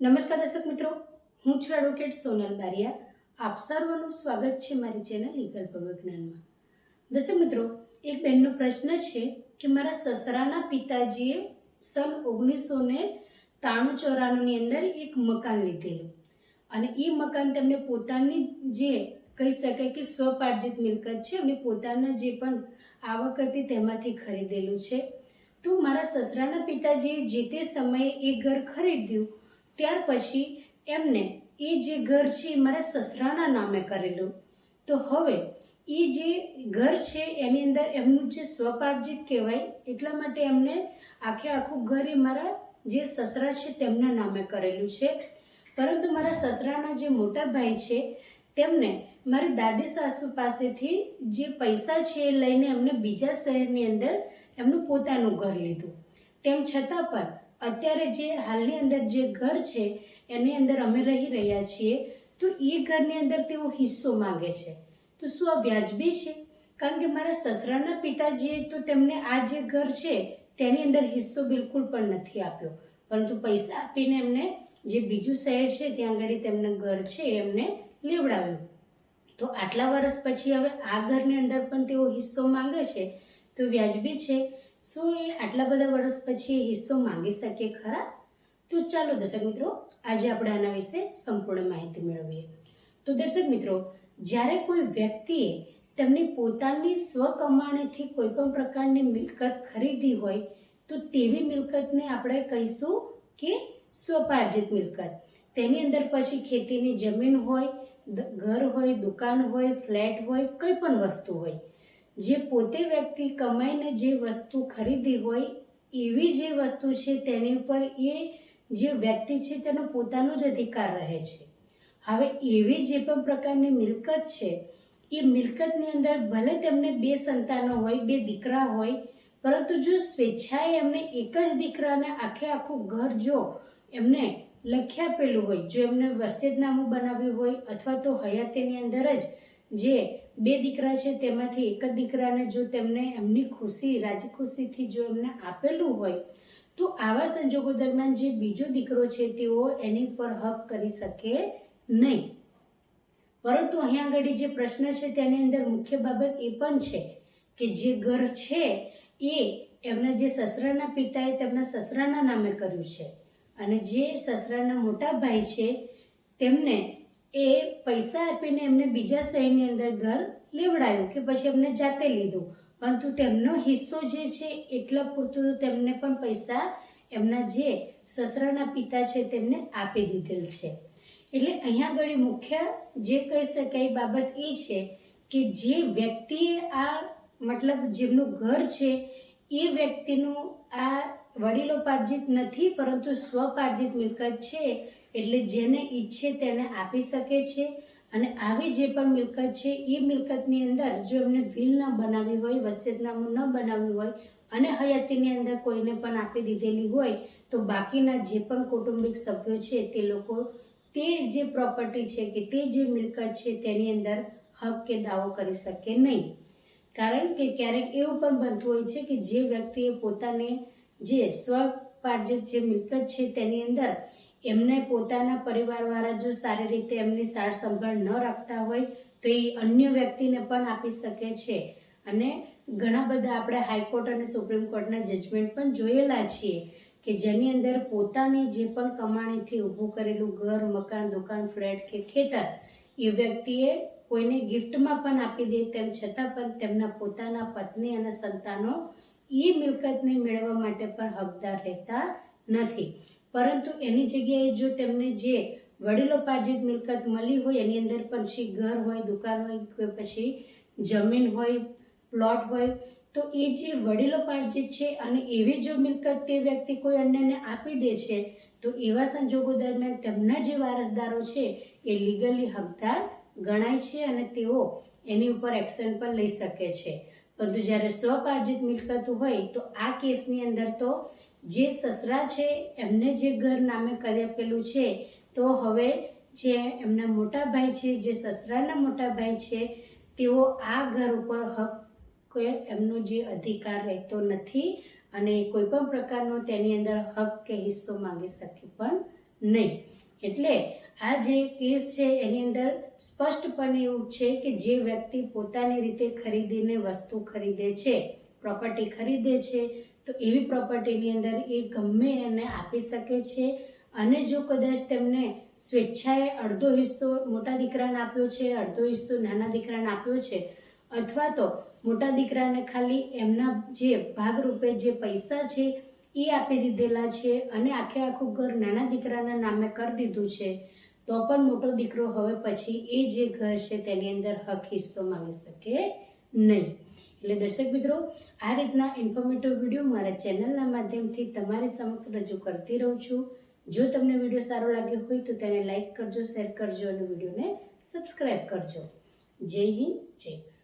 નમસ્કાર દર્શક મિત્રો, હું છું એડવોકેટ સોનલ બારિયા. આપ સર્વનું સ્વાગત છે મારી ચેનલ લીગલ પગજ્ઞાનમાં. દર્શક મિત્રો, એક બહેનનો પ્રશ્ન છે કે મારા સસરાના પિતાજીએ સન 1993-94ની અંદર એક મકાન લીધેલું અને એ મકાન તેમને પોતાની જે કહી શકાય કે સ્વપાર્જિત મિલકત છે અને પોતાના જે પણ આવક હતી તેમાંથી ખરીદેલું છે. તો મારા સસરાના પિતાજીએ જે તે સમયે એ ઘર ખરીદ્યું ત્યાર પછી એમને એ જે ઘર છે એ મારા સસરાના નામે કરેલું. તો હવે એ જે ઘર છે એની અંદર એમનું જે સ્વપાર્જિત કહેવાય, એટલા માટે એમને આખું ઘર એ મારા જે સસરા છે તેમના નામે કરેલું છે. પરંતુ મારા સસરાના જે મોટા ભાઈ છે તેમને મારી દાદી સાસુ પાસેથી જે પૈસા છે એ લઈને એમને બીજા શહેરની અંદર એમનું પોતાનું ઘર લીધું. તેમ છતાં પણ અત્યારે જે હાલની અંદર જે ઘર છે એની અંદર અમે રહી રહ્યા છીએ, તો એ ઘરની અંદર તેઓ હિસ્સો માંગે છે. તો શું આ વ્યાજબી છે? કારણ કે મારા સસરાના પિતાજીએ તો તેમને આ જે ઘર છે તેની અંદર હિસ્સો બિલકુલ પણ નથી આપ્યો, પરંતુ પૈસા આપીને એમને જે બીજું શહેર છે ત્યાં આગળ તેમનું ઘર છે એમને લેવડાવ્યું. તો આટલા વર્ષ પછી હવે આ ઘરની અંદર પણ તેઓ હિસ્સો માંગે છે, તો વ્યાજબી છે? શું એ આટલા બધા વર્ષ પછી એ હિસ્સો માંગી શકે ખરા? તો ચાલો દર્શક મિત્રો, આજે આપણે આના વિશે સંપૂર્ણ માહિતી મેળવીએ. તો દર્શક મિત્રો, જ્યારે કોઈ વ્યક્તિએ તેમની પોતાની સ્વકમાણીથી કોઈ પણ પ્રકારની મિલકત ખરીદી હોય તો તેવી મિલકતને આપણે કહીશું કે સ્વપાર્જિત મિલકત. તેની અંદર પછી ખેતીની જમીન હોય, ઘર હોય, દુકાન હોય, ફ્લેટ હોય, કંઈ પણ વસ્તુ હોય, જે પોતે વ્યક્તિ કમાઈને જે વસ્તુ ખરીદી હોય એવી જે વસ્તુ છે તેની ઉપર એ જે વ્યક્તિ છે તેનો પોતાનો જ અધિકાર રહે છે. હવે એવી જે પણ પ્રકારની મિલકત છે એ મિલકતની અંદર ભલે તેમને 2 સંતાનો હોય, 2 દીકરા હોય, પરંતુ જો સ્વેચ્છાએ એમને એક જ દીકરાને આખું ઘર જો એમને લખી આપેલું હોય, જો એમને વસિયતનામું બનાવ્યું હોય અથવા તો હયાતીની અંદર જ જે 2 દીકરા છે તેમાંથી એક જ દીકરાને જો તેમને એમની ખુશી રાજી ખુશીથી જો એમને આપેલું હોય, તો આવા સંજોગો દરમિયાન જે બીજો દીકરો છે તેઓ એની પર હક કરી શકે નહીં. પરંતુ અહીંયા આગળ જે પ્રશ્ન છે તેની અંદર મુખ્ય બાબત એ પણ છે કે જે ઘર છે એ એમના જે સસરાના પિતાએ તેમના સસરાના નામે કર્યું છે અને જે સસરાના મોટા ભાઈ છે તેમને એ પૈસા આપીને એમને બીજા શહેરની અંદર ઘર લેવડાયું કે પછી એમને જાતે લીધું, પરંતુ તેમનો હિસ્સો જે છે એટલા પૂરતું તેમને પણ પૈસા એમના જે સસરાના પિતા છે તેમને આપી દીધેલ છે. એટલે અહીંયા આગળ મુખ્ય જે કહી શકાય બાબત એ છે કે જે વ્યક્તિએ આ મતલબ જેમનું ઘર છે એ વ્યક્તિનું આ વડીલોપાર્જિત નથી પરંતુ સ્વપાર્જિત મિલકત છે, એટલે જેને ઈચ્છે તેને આપી શકે છે. અને આવી જે પણ મિલકત છે એ મિલકતની અંદર જો એમને વિલ ન બનાવી હોય, વસિયતનામું ન બનાવ્યું હોય અને હયાતીની અંદર કોઈને પણ આપી દીધેલી હોય, તો બાકીના જે પણ કૌટુંબિક સભ્યો છે તે લોકો તે જે પ્રોપર્ટી છે કે તે જે મિલકત છે તેની અંદર હક કે દાવો કરી શકે નહીં. કારણ કે ક્યારેક એવું પણ બનતું હોય છે કે જે વ્યક્તિએ પોતાને જે સ્વપાર્જિત જે મિલકત છે તેની અંદર એમને પોતાના પરિવારવાળા જો સારી રીતે એમની સાર સંભાળ ન રાખતા હોય તો એ અન્ય વ્યક્તિને પણ આપી શકે છે. અને ઘણા બધા આપણે હાઈકોર્ટ અને સુપ્રીમ કોર્ટના જજમેન્ટ પણ જોયેલા છીએ કે જેની અંદર પોતાની જે પણ કમાણીથી ઊભું કરેલું ઘર, મકાન, દુકાન, ફ્લેટ કે ખેતર એ વ્યક્તિએ કોઈને ગિફ્ટમાં પણ આપી દે, તેમ છતાં પણ તેમના પોતાના પત્ની અને સંતાનો એ મિલકતને મેળવવા માટે પણ હકદાર રહેતા નથી. પરંતુ એની જગ્યાએ જો તેમને જે વડીલોપાર્જિત મિલકત મળી હોય એની અંદર પછી ઘર હોય, દુકાન હોય કે પછી જમીન હોય, પ્લોટ હોય, તો એ જે વડીલોપાર્જિત છે અને એવી જો મિલકત તે વ્યક્તિ કોઈ અન્યને આપી દે છે, તો એવા સંજોગો દરમિયાન તેમના જે વારસદારો છે એ લીગલી હકદાર ગણાય છે અને તેઓ એની ઉપર એક્શન પણ લઈ શકે છે. પરંતુ જ્યારે સ્વપાર્જિત મિલકત હોય તો આ કેસની અંદર તો જે સસરા છે એમને જે ઘર નામે કરી આપેલું છે, તો હવે જે એમના મોટા ભાઈ છે, જે સસરાના મોટા ભાઈ છે, તેઓ આ ઘર ઉપર હક એમનો જે અધિકાર રહેતો નથી અને કોઈ પણ પ્રકારનો તેની અંદર હક કે હિસ્સો માંગી શકે પણ નહીં. એટલે આ જે કેસ છે એની અંદર સ્પષ્ટપણે એવું છે કે જે વ્યક્તિ પોતાની રીતે ખરીદીને વસ્તુ ખરીદે છે, પ્રોપર્ટી ખરીદે છે, તો એવી પ્રોપર્ટીની અંદર એ ગમે એને આપી શકે છે. અને જો કદાચ તેમને સ્વેચ્છાએ અડધો હિસ્સો મોટા દીકરાને આપ્યો છે, અડધો હિસ્સો નાના દીકરાને આપ્યો છે, અથવા તો મોટા દીકરાને ખાલી એમના જે ભાગરૂપે જે પૈસા છે એ આપી દીધેલા છે અને આખું ઘર નાના દીકરાના નામે કરી દીધું છે, તો પણ મોટો દીકરો હવે પછી એ જે ઘર છે તેની અંદર હક હિસ્સો માંગી શકે નહીં. એટલે દર્શક મિત્રો, આ રીતના ઇન્ફોર્મેટિવ વિડીયો મારા ચેનલના માધ્યમથી તમારી સમક્ષ રજૂ કરતી રહું છું. જો તમને વિડીયો સારો લાગ્યો હોય તો તેને લાઈક કરજો, શેર કરજો અને વિડીયોને સબસ્ક્રાઈબ કરજો. જય હિન્દ, જય ભારત.